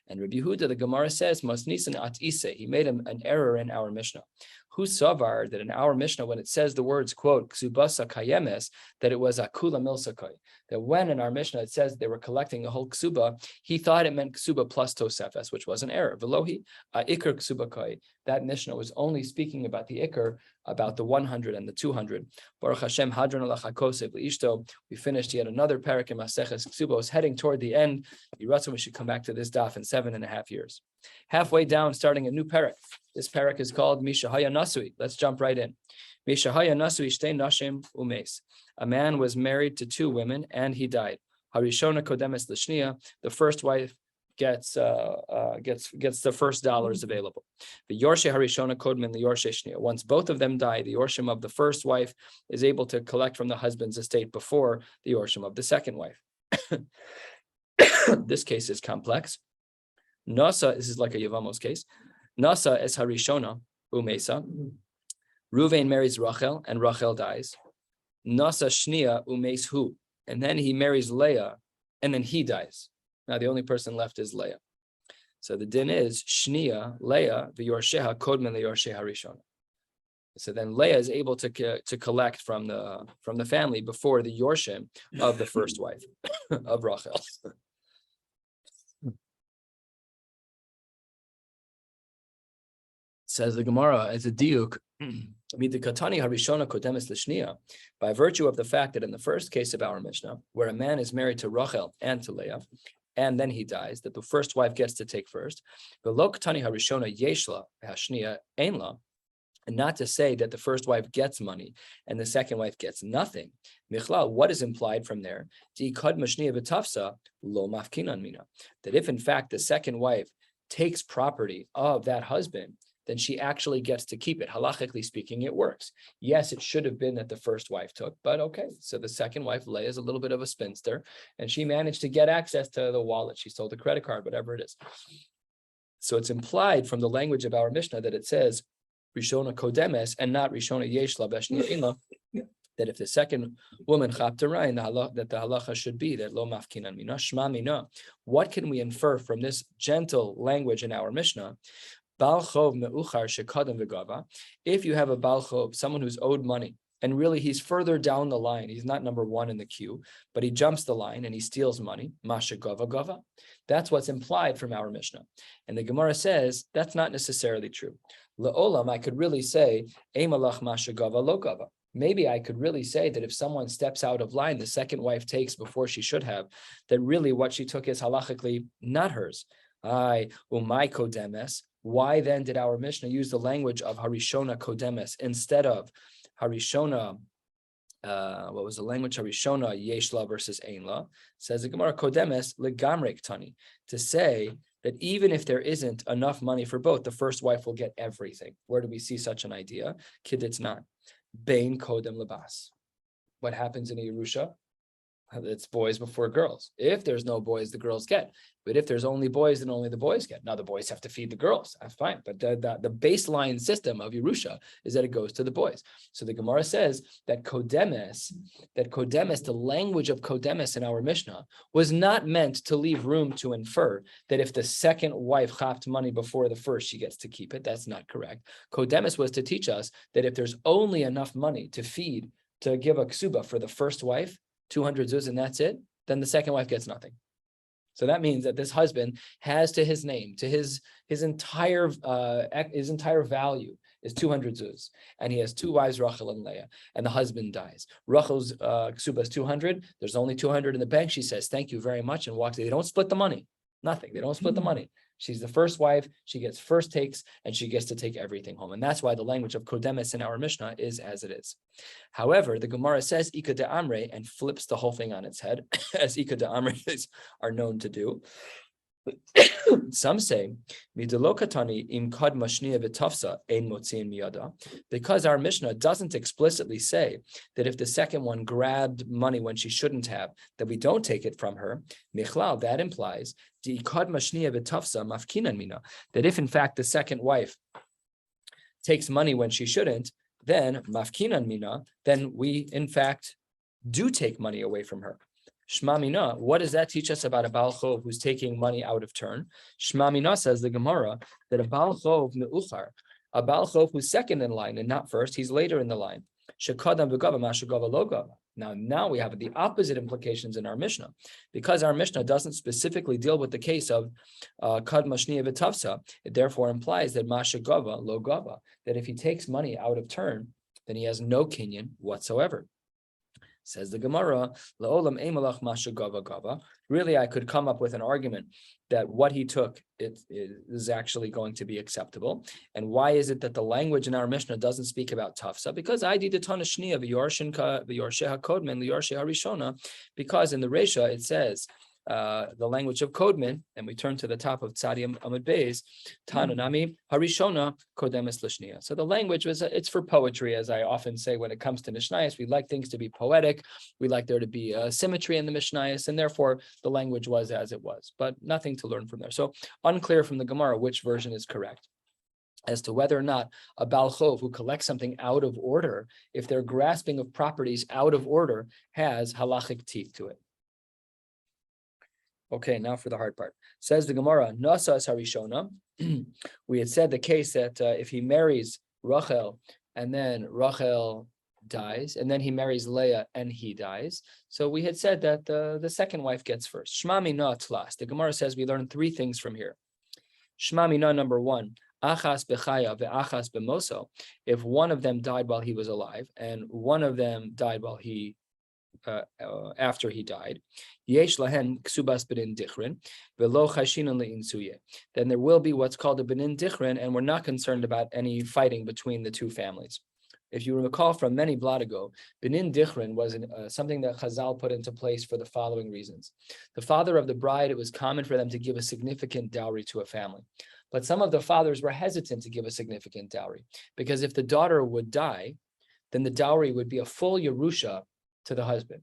And Rabbi Yehuda, the Gemara says, masnisan at ise, he made an error in our Mishnah. Who savar that in our Mishnah, when it says the words, quote, ksubasa kayemes, that it was akula milsakai, that when in our Mishnah it says they were collecting a whole ksuba, he thought it meant ksuba plus tosefes, which was an error. Velohi, ikr ksuba kai. That Mishnah was only speaking about the ikr, about the 100 and the 200. Baruch Hashem, hadron alachakosev liishto. We finished yet another parak in Maseches Kesubos, heading toward the end. Yiratzon, we should come back to this daf in 7.5 years. Halfway down, starting a new parak. This parak is called Mishahaya Nasui. Let's jump right in. Mishahaya Nasui shtei nashim umes. A man was married to two women and he died. Harishona kodemes l'shniya. The first wife gets the first dollars available. The Yorshe Harishona Kodmin, the Yorshe Shnia. Once both of them die, the Yorshim of the first wife is able to collect from the husband's estate before the Yorshim of the second wife. This case is complex. Nasa, this is like a Yavamos case. Nasa es Harishona Umesa. Ruvain marries Rachel and Rachel dies. Nasa Shnia Umes Hu. And then he marries Leah and then he dies. Now the only person left is Leah. So the din is Shnia, Leah, v'yorsheha kodmen le'yorsheha rishon. So then Leah is able to collect from the family before the yorshim of the first wife of Rachel. Says the Gemara as a diuk, by virtue of the fact that in the first case of our Mishnah, where a man is married to Rachel and to Leah, and then he dies, that the first wife gets to take first. And not to say that the first wife gets money and the second wife gets nothing. Michlal, what is implied from there? That if in fact the second wife takes property of that husband, then she actually gets to keep it. Halachically speaking, it works. Yes, it should have been that the first wife took, but okay. So the second wife, Leah, is a little bit of a spinster, and she managed to get access to the wallet. She sold a credit card, whatever it is. So it's implied from the language of our Mishnah that it says Rishona Kodemes and not Rishona Yeshla Beshnia Ina, that if the second woman chapterain, that the halacha should be that lo mafkinan mina shma mina. What can we infer from this gentle language in our Mishnah? Bal chov meuchar shekadam v'gava. If you have a bal chov, someone who's owed money, and really he's further down the line, he's not number one in the queue, but he jumps the line and he steals money, masha gava gava. That's what's implied from our Mishnah. And the Gemara says that's not necessarily true. Le'olam, I could really say, Eimalach masha gava lo gava. Maybe I could really say that if someone steps out of line, the second wife takes before she should have, that really what she took is halachically not hers. Umay kodemes. Why then did our Mishnah use the language of harishona kodemes instead of harishona? What was the language? Harishona yeshla versus einla. Says the Gemara kodemes legamrek tani, to say that even if there isn't enough money for both, the first wife will get everything. Where do we see such an idea? Kiditz not. Bain kodem lebas. What happens in a Yerusha? It's boys before girls. If there's no boys, the girls get. But if there's only boys, then only the boys get. Now the boys have to feed the girls. That's fine. But the baseline system of Yerusha is that it goes to the boys. So the Gemara says that kodemes, the language of kodemes in our Mishnah was not meant to leave room to infer that if the second wife chapped money before the first, she gets to keep it. That's not correct. Kodemes was to teach us that if there's only enough money to feed, to give a ksuba for the first wife, 200 zuz, and that's it, then the second wife gets nothing. So that means that this husband has to his name, to his entire value is 200 zuz, and he has two wives, Rachel and Leah, and the husband dies. Rachel's ksuba is 200. There's only 200 in the bank. She says, "Thank you very much," and walks. They don't split the money. Nothing. They don't split the money. She's the first wife. She gets first takes, and she gets to take everything home. And that's why the language of kodemes in our Mishnah is as it is. However, the Gemara says Ika de Amre and flips the whole thing on its head, as Ika de Amre are known to do. Some say, because our Mishnah doesn't explicitly say that if the second one grabbed money when she shouldn't have, that we don't take it from her. Michlal, that implies that if in fact the second wife takes money when she shouldn't, then mafkinan mina, then we in fact do take money away from her. Shma mina, what does that teach us about a Baal Chov who's taking money out of turn? Shma mina, says the Gemara, that a Baal Chov me'uchar, a Baal Chov who's second in line and not first, he's later in the line. Shekadam v'gava mashagava lo gava. Now we have the opposite implications in our Mishnah, because our Mishnah doesn't specifically deal with the case of kad mashniya v'tafsa. It therefore implies that mashagava lo gava, that if he takes money out of turn, then he has no kinyan whatsoever. Says the Gemara, La'olam emalach masha gava gava. Really, I could come up with an argument that what he took is actually going to be acceptable. And why is it that the language in our Mishnah doesn't speak about tafsa? Because I did the tanashniya v'yorsheha kodmen v'yorsheha rishona. Because in the Resha it says the language of Kodman, and we turn to the top of Tzadi Amud Beis, Tananami Harishona Kodemes Lishniya. So the language it's for poetry, as I often say when it comes to Mishnayos. We like things to be poetic. We like there to be symmetry in the Mishnayos, and therefore the language was as it was, but nothing to learn from there. So unclear from the Gemara which version is correct as to whether or not a Baal Chov who collects something out of order, if their grasping of properties out of order, has halachic teeth to it. Okay, now for the hard part. Says the Gemara, Nasa as Harishona. We had said the case that if he marries Rachel and then Rachel dies, and then he marries Leah and he dies. So we had said that the second wife gets first. Shma mina tlas. The Gemara says we learn three things from here. Shma mina, number one, achas bechaya ve'achas b'moso, if one of them died while he was alive and one of them died while he after he died, yesh lahen ksubas benin dichrin velo chashinon leinsuye. Then there will be what's called a benin dichrin, and we're not concerned about any fighting between the two families. If you recall from many blot ago, benin dichrin was something that Chazal put into place for the following reasons. The father of the bride, it was common for them to give a significant dowry to a family. But some of the fathers were hesitant to give a significant dowry, because if the daughter would die, then the dowry would be a full Yerusha to the husband,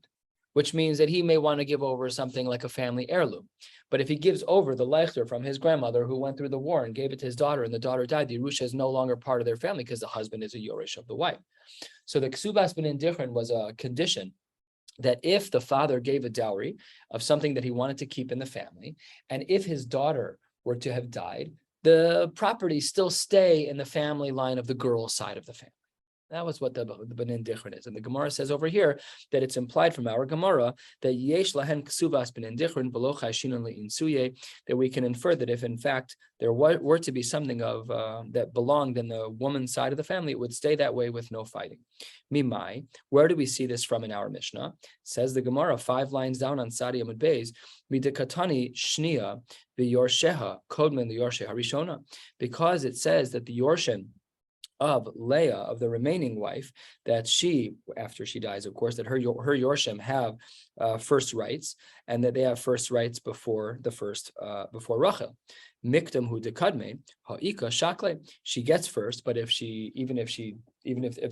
which means that he may want to give over something like a family heirloom. But if he gives over the leichter from his grandmother who went through the war and gave it to his daughter, and the daughter died, the Yerusha is no longer part of their family because the husband is a Yorish of the wife. So the Ksubas benin dichrin was a condition that if the father gave a dowry of something that he wanted to keep in the family, and if his daughter were to have died, the properties still stay in the family line of the girl's side of the family. That was what the benin dichrin is. And the Gemara says over here that it's implied from our Gemara that yesh lahen ksubas benin dichrin below chashinon leinsuye, that we can infer that if in fact there were to be something of that belonged in the woman's side of the family, it would stay that way with no fighting. Mimai, where do we see this from in our Mishnah? Says the Gemara 5 lines down on Sadi Amud Beis, midekatani shnia v'yorsheha kodmen liyorshe harishona, because it says that the yorshin of Leah, of the remaining wife, that she, after she dies, of course, that her Yorshim have first rights, and that they have first rights before Rachel. Mikdam hu dekadme ha'ika shakle. She gets first, but if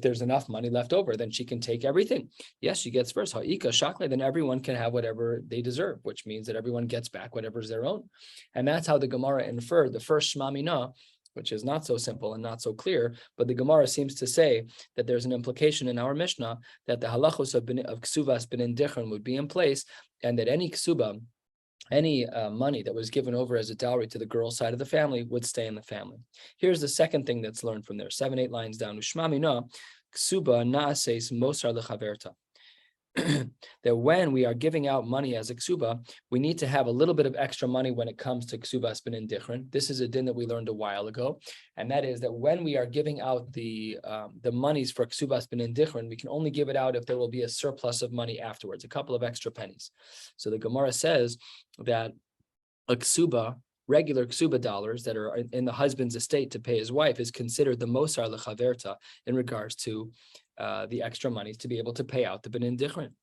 there's enough money left over, then she can take everything. Yes, she gets first. Ha'ika shakle, then everyone can have whatever they deserve, which means that everyone gets back whatever's their own. And that's how the Gemara inferred the first Shema Mina, which is not so simple and not so clear, but the Gemara seems to say that there's an implication in our Mishnah that the halachos of ksubas benin dichrin would be in place, and that any ksuba, any money that was given over as a dowry to the girl's side of the family would stay in the family. Here's the second thing that's learned from there, 7-8 lines down. Ushma mina ksuba naases mosar lechaverta. That when we are giving out money as a ksuba, we need to have a little bit of extra money when it comes to ksubas benin dichrin. This is a din that we learned a while ago, and that is that when we are giving out the monies for ksubas benin dichrin, we can only give it out if there will be a surplus of money afterwards, a couple of extra pennies. So the Gemara says that a ksuba, regular ksuba dollars that are in the husband's estate to pay his wife, is considered the mosar lechaverta in regards to the extra monies to be able to pay out the benin dichrin.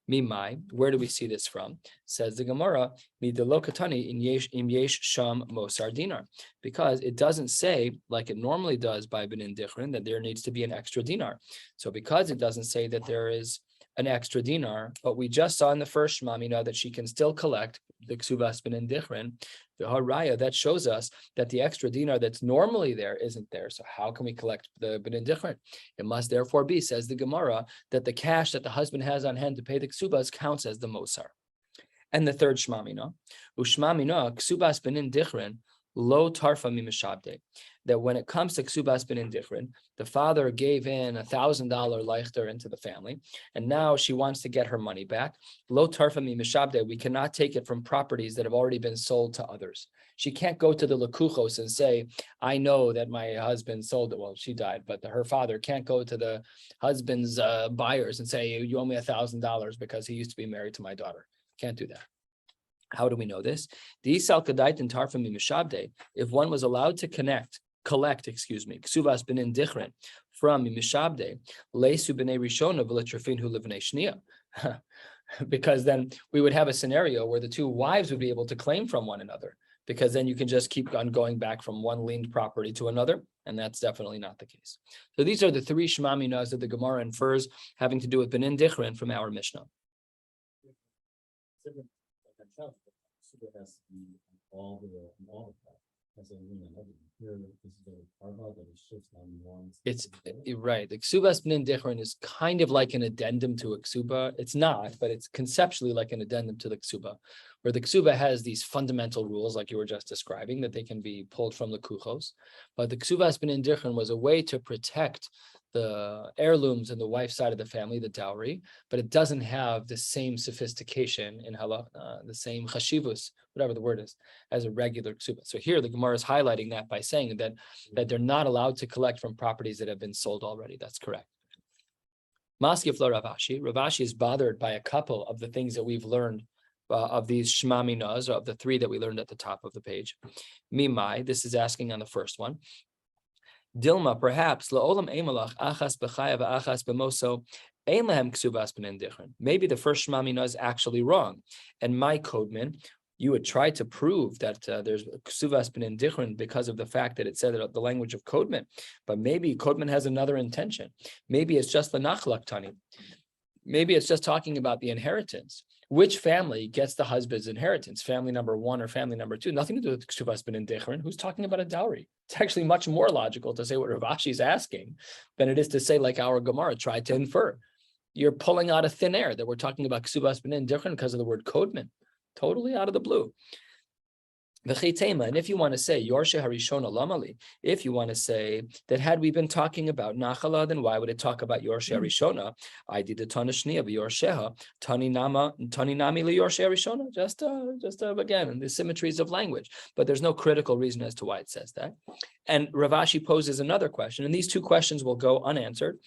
Mimai, where do we see this from? Says the Gemara, midelokatani im yesh sham mosar dinar, because it doesn't say like it normally does by benin dichrin that there needs to be an extra dinar. So because it doesn't say that there is an extra dinar, but we just saw in the first Shema Mina that she can still collect the ksubas benin dichrin, the haraya, that shows us that the extra dinar that's normally there isn't there. So how can we collect the benin dichrin? It must therefore be, says the Gemara, that the cash that the husband has on hand to pay the ksubas counts as the mosar. And the third Shema Mina, ushma mina ksubas benin dichrin lo tarfa mimishabde, that when it comes to ksubas benin dichrin, the father gave in $1,000 leichter into the family, and now she wants to get her money back. Lo tarfa mimishabde, we cannot take it from properties that have already been sold to others. She can't go to the lekuchos and say, I know that my husband sold it. Well, she died, but her father can't go to the husband's buyers and say, you owe me $1,000 because he used to be married to my daughter. Can't do that. How do we know this? If one was allowed to collect, ksubas benin dichrin from mishabde, leisu b'nei rishona v'letrafin hu livnei shnia, because then we would have a scenario where the two wives would be able to claim from one another, because then you can just keep on going back from one liened property to another, and that's definitely not the case. So these are the 3 Shema Minas that the Gemara infers having to do with benin dichrin from our Mishnah. Has to be all the It's right. The ksubas benin dichrin is kind of like an addendum to a ksuba. It's not, but it's conceptually like an addendum to the ksuba, where the ksuba has these fundamental rules, like you were just describing, that they can be pulled from the kuchos. But the ksubas benin dichrin was a way to protect heirlooms in the wife's side of the family, the dowry, but it doesn't have the same sophistication in the same chashivus, whatever the word is, as a regular ksuba. So here the Gemara is highlighting that by saying that they're not allowed to collect from properties that have been sold already. That's correct. Maskif lo Ravashi. Ravashi is bothered by a couple of the things that we've learned of these Shema Minaz, or of the three that we learned at the top of the page. Mimai, this is asking on the first one. Dilma, perhaps la'olam emalach achas b'chaya v'achas b'moso ein lahem ksubas b'nen dichrin. Maybe the first Shema Minah is actually wrong, and my codeman, you would try to prove that there's ksubas b'nen dichrin because of the fact that it said that the language of codeman, but maybe codeman has another intention. Maybe it's just the nachlak tani. Maybe it's just talking about the inheritance. Which family gets the husband's inheritance? Family number one or family number two? Nothing to do with Kesubos b'nen dichrin. Who's talking about a dowry? It's actually much more logical to say what Ravashi is asking than it is to say, like our Gemara tried to infer. You're pulling out of thin air that we're talking about Kesubos b'nen dichrin because of the word codeman. Totally out of the blue. And if you want to say Yorshe Harishona Lamali, if you want to say that had we been talking about Nachala, then why would it talk about Yorshe Harishona? I did the Tanashniya of Yorsheha, Tani Nami li Yorshe Harishona, just again, the symmetries of language. But there's no critical reason as to why it says that. And Ravashi poses another question, and these two questions will go unanswered.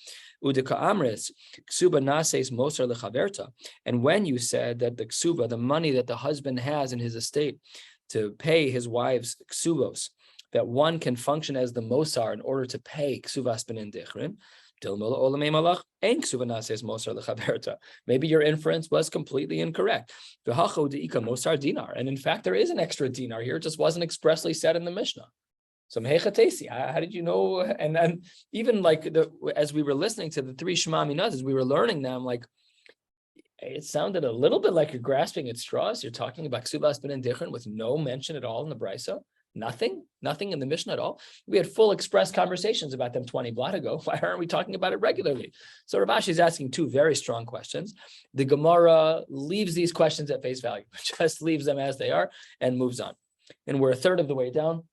Udika Amris, Ksuba Nases Moser lechaverta. And when you said that the Ksuba, the money that the husband has in his estate, to pay his wife's ksubos, that one can function as the mosar in order to pay ksuvas b'nen dichrin. Maybe your inference was completely incorrect. And in fact, there is an extra dinar here. It just wasn't expressly said in the Mishnah. So how did you know? And then even like as we were listening to the three Shema Minaz, as we were learning them, like, it sounded a little bit like you're grasping at straws. You're talking about Kesubos b'nen dichrin with no mention at all in the Brisa. Nothing in the Mishnah at all. We had full express conversations about them 20 blot ago. Why aren't we talking about it regularly? So Ravashi is asking two very strong questions. The Gemara leaves these questions at face value, just leaves them as they are and moves on. And we're a third of the way down.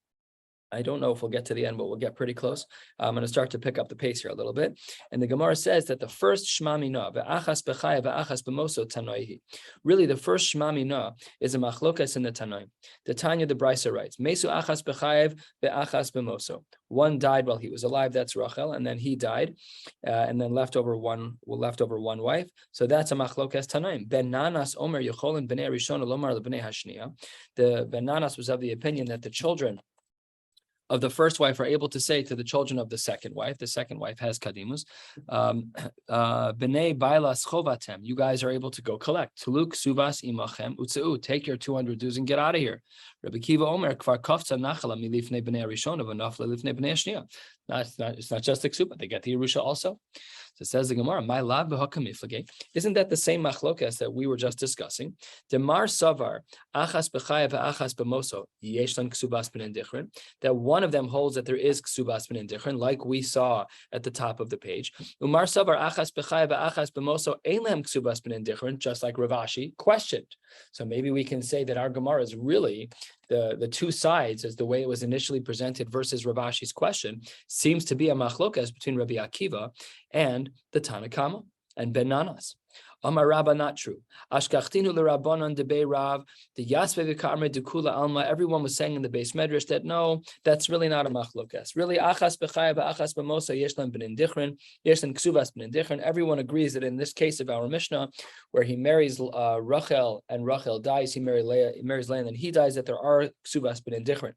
I don't know if we'll get to the end, but we'll get pretty close. I'm going to start to pick up the pace here a little bit. And the Gemara says that the first Shema Minah, ve'achas b'chaya ve'achas b'moso tanoihi. Really, the first Shema Minah is a machlokas in the Tanoim. The Tanya, the Brisa writes, Mesu achas b'chayev ve'achas b'moso. One died while he was alive, that's Rachel, and then he died, and then left over one wife. So that's a machlokas Tanoim. Ben Nanas Omer Yecholin b'nei Rishon Lomar leb'nei Hashniya. The Ben Nanas was of the opinion that the children of the first wife are able to say to the children of the second wife has kadimus, b'nei bailas chovatem, you guys are able to go collect. Tuluk suvas imachem utzeu, take your 200 dues and get out of here. Rabbi Kiva Omer kvar kafta nachala milifnei b'nei rishona v'nafla lifnei b'nei shniya. It's not just the ksuba; they get the Yerusha also. So it says the Gemara, "My lav b'hakamiflage." Isn't that the same machlokas that we were just discussing? Demar savar achas b'chaya v'achas b'moso yeshlan ksubas b'nen dichrin. That one of them holds that there is ksubas b'nen dichrin, like we saw at the top of the page. Umar savar achas b'chaya v'achas b'moso elam ksubas b'nen dichrin, just like Ravashi questioned. So maybe we can say that our Gemara is really the two sides, as the way it was initially presented versus Ravashi's question, seems to be a machlokas between Rabbi Akiva and the Tanakama and Ben Nanas. Amar Rabba, not true. Ashkachtinu l'Rabbanan debei Rav, the Yasve v'Karme dekula alma. Everyone was saying in the base medrash that no, that's really not a machlokas. Really, achas b'chaya v'achas b'mosa yeshlan b'nen dichrin, yeshlan ksuvas b'nen dichrin. Everyone agrees that in this case of our Mishnah, where he marries Rachel and Rachel dies, he marries Leah, and then he dies, that there are ksuvas b'nen dichrin.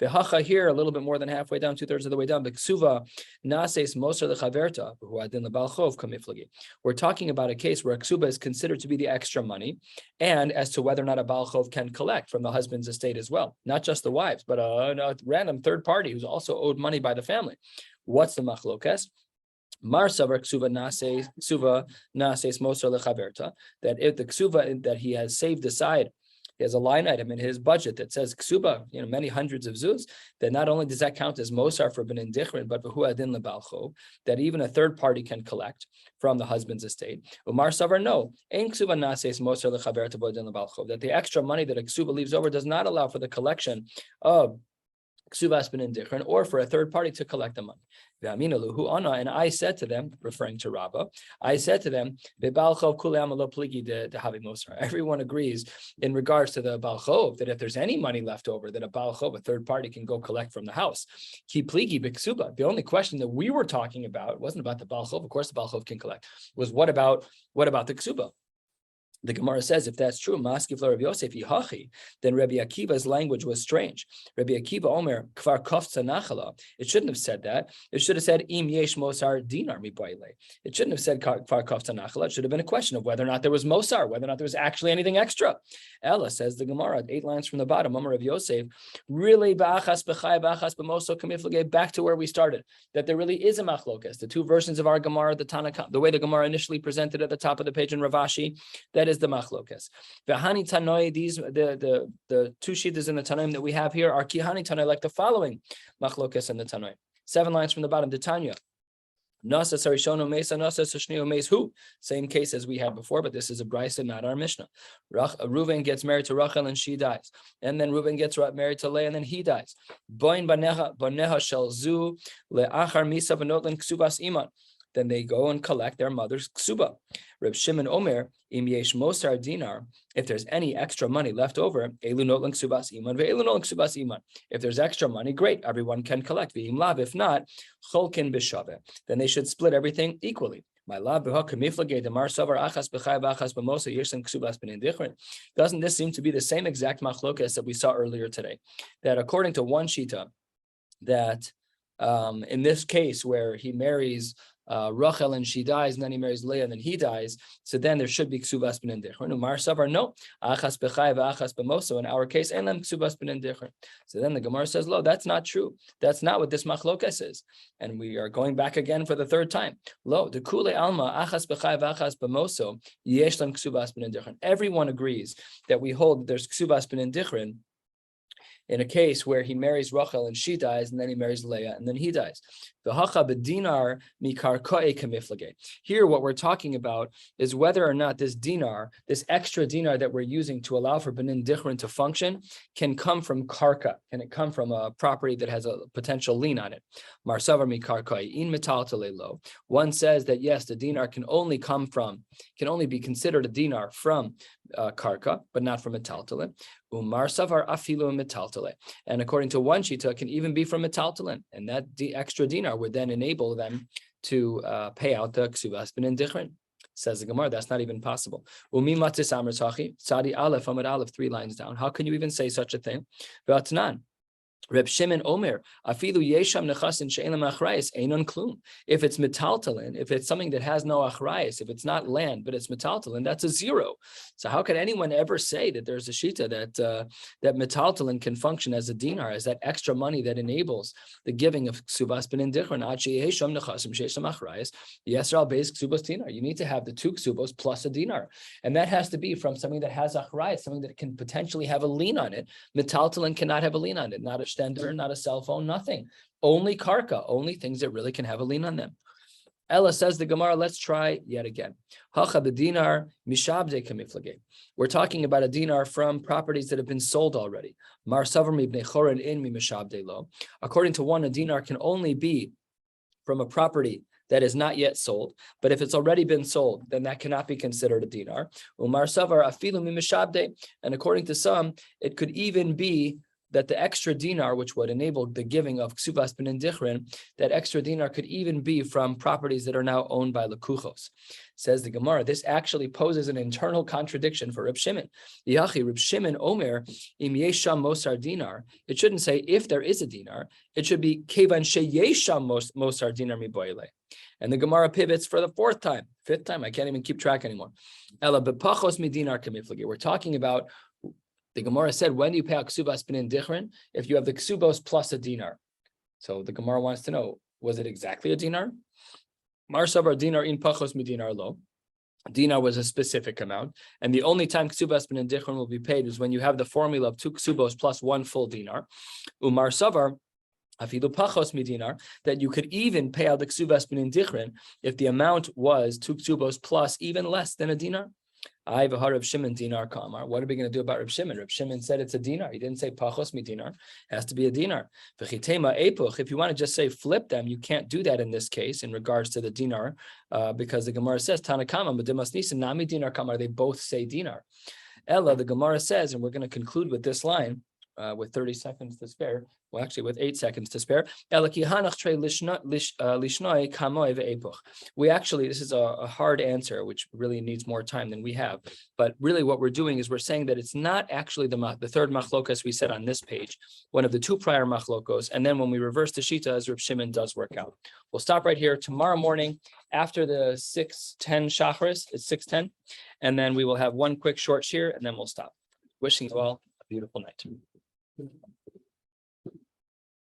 V'hacha here, a little bit more than halfway down, 2/3 of the way down. B'ksuva nases moser lechaverta who adin lebalchov kamiflagi. We're talking about a case where a ksuba is considered to be the extra money, and as to whether or not a balchov can collect from the husband's estate as well, not just the wives, but a random third party who's also owed money by the family. What's the machlokas? Mar savar ksuva nases moser lechaverta, that if the ksuva that he has saved aside, he has a line item in his budget that says ksuba, many hundreds of zuz, that not only does that count as mosar for b'nen dichrin, but b'hu adin lebalchov, that even a third party can collect from the husband's estate. Umar savar, no, ein ksuba nases mosar lechaverta b'adin lebalchov, that the extra money that a ksuba leaves over does not allow for the collection of ksubas ben indifferent, or for a third party to collect the money. And I said to them, referring to Rabbah, I said to them, everyone agrees in regards to the Baal Chov that if there's any money left over, that a Baal Chov, a third party, can go collect from the house. The only question that we were talking about wasn't about the Baal Chov. Of course, the Baal Chov can collect. Was what about the ksuba? The Gemara says, if that's true, Maskif Rabbi Yosef Yihachi, then Rabbi Akiva's language was strange. Rabbi Akiva Omer Kvar Kofta Nachala. It shouldn't have said that. It should have said Im Yesh Mosar Dinar Mibaile. It shouldn't have said Kvar Kofta Nachala. It should have been a question of whether or not there was Mosar, whether or not there was actually anything extra. Ella says the Gemara, 8 lines from the bottom, Omer Rabbi Yosef, really Ba'achas B'chai Ba'achas B'moso Kamiflage, back to where we started, that there really is a machlokas. The two versions of our Gemara, the Tanakh, the way the Gemara initially presented at the top of the page in Ravashi, that is the machlokas. V'hani tanoi, these the two shittas in the Tanoim that we have here are kihani tanoi, like the following machlokas in the Tanoim. 7 lines from the bottom, the Tanya. Nasa sarishono mesa, nasa sashnio mes who? Same case as we had before, but this is a brisa, not our Mishnah. Reuven gets married to Rachel and she dies, and then Reuven gets married to Leah and then he dies. Boin baneha shel zu leachar misa v'notlen ksubas iman. Then they go and collect their mother's ksuba. Reb Shimon Omer, im yesh mosar dinar, if there's any extra money left over, elu notlen ksubas iman ve'elu notlen ksubas iman. If there's extra money, great, everyone can collect. Ve'im lav, if not, cholkin b'shaveh. Then they should split everything equally. Doesn't this seem to be the same exact machlokas that we saw earlier today? That according to one shita, that in this case where he marries Rachel and she dies, and then he marries Leah and then he dies, so then there should be ksubas ben indichron. Umar savar no, achas b'chai v'achas b'moso. In our case, and then ksubas ben indichron. So then the Gemara says, lo, that's not true. That's not what this machlokas is. And we are going back again for the third time. Lo, the kule alma achas b'chai v'achas b'moso yesh lam ksubas ben indichron. Everyone agrees that we hold that there's ksubas ben indichron in a case where he marries Rachel and she dies, and then he marries Leah and then he dies. Here, what we're talking about is whether or not this dinar, this extra dinar that we're using to allow for benin dichron to function, can come from karka. Can it come from a property that has a potential lien on it? Marsavar mi karkai in metal lo. One says that yes, the dinar can only be considered a dinar from karka, but not from metaltalin. Umar savar afilu metaltalin. And according to one shita, it can even be from metaltalin, and that extra dinar would then enable them to pay out the ksubas ben indichron. Says the Gemara, that's not even possible. Umi matis amr tachi, tzadi aleph amid aleph, 3 lines down. How can you even say such a thing? V'atnan. Reb Shimon Omer, afilu yesham nechasin she'elam achrayis einon klum. If it's metaltalin, if it's something that has no achrayis, if it's not land but it's metaltalin, that's a 0. So how can anyone ever say that there's a shita that metaltalin can function as a dinar, as that extra money that enables the giving of ksubas ben indichron? Ad sheyesham nechasim she'esham achrayis yesral beis ksubos dinar. You need to have the 2 ksubos plus a dinar, and that has to be from something that has achrayis, something that can potentially have a lien on it. Metaltalin cannot have a lien on it, not a stender, not a cell phone, nothing. Only karka, only things that really can have a lien on them. Ella says the Gemara, let's try yet again. Hacha b'dinar mishabde kamiflage. We're talking about a dinar from properties that have been sold already. Mar savar mibnei chorin in mi mishabde lo. According to one, a dinar can only be from a property that is not yet sold, but if it's already been sold, then that cannot be considered a dinar. Umar savar afilu mi mishabde. And according to some, it could even be that the extra dinar, which would enable the giving of ksubas ben indichron, that extra dinar could even be from properties that are now owned by lekuchos. Says the Gemara, this actually poses an internal contradiction for Reb Shimon. Yachi, Reb Shimon Omer, im yesham mosar dinar. It shouldn't say if there is a dinar. It should be kevan sheyesham mosar dinar miboile. And the Gemara pivots for the 4th time, 5th time. I can't even keep track anymore. Ela bepachos midinar kamiflage. We're talking about. The Gemara said, when do you pay out ksubas ben indichron? If you have the ksubos plus a dinar. So the Gemara wants to know, was it exactly a dinar? Mar savar dinar in pachos midinar lo. Dinar was a specific amount. And the only time ksubas ben indichron will be paid is when you have the formula of 2 ksubos plus 1 full dinar. Umar savar afilu pachos midinar, that you could even pay out the ksubas ben indichron if the amount was 2 ksubos plus even less than a dinar. I have a Rav Shimon dinar kamar. What are we going to do about Rav Shimon? Rav Shimon said it's a dinar. He didn't say pachos mi dinar. It has to be a dinar. V'chitema epuch. If you want to just say flip them, you can't do that in this case in regards to the dinar, because the Gemara says Tanakama B'dimas Nisan Nami dinar kamar. They both say dinar. Ella, the Gemara says, and we're going to conclude with this line with 30 seconds to spare. Well, actually, with 8 seconds to spare. We actually, this is a hard answer, which really needs more time than we have. But really what we're doing is we're saying that it's not actually the third machlokas we said on this page, one of the 2 prior machlokos. And then when we reverse the shita, as Reb Shimon does work out. We'll stop right here tomorrow morning after the 6:10 shachris. It's 6:10. And then we will have one quick short shiur, and then we'll stop. Wishing you all a beautiful night.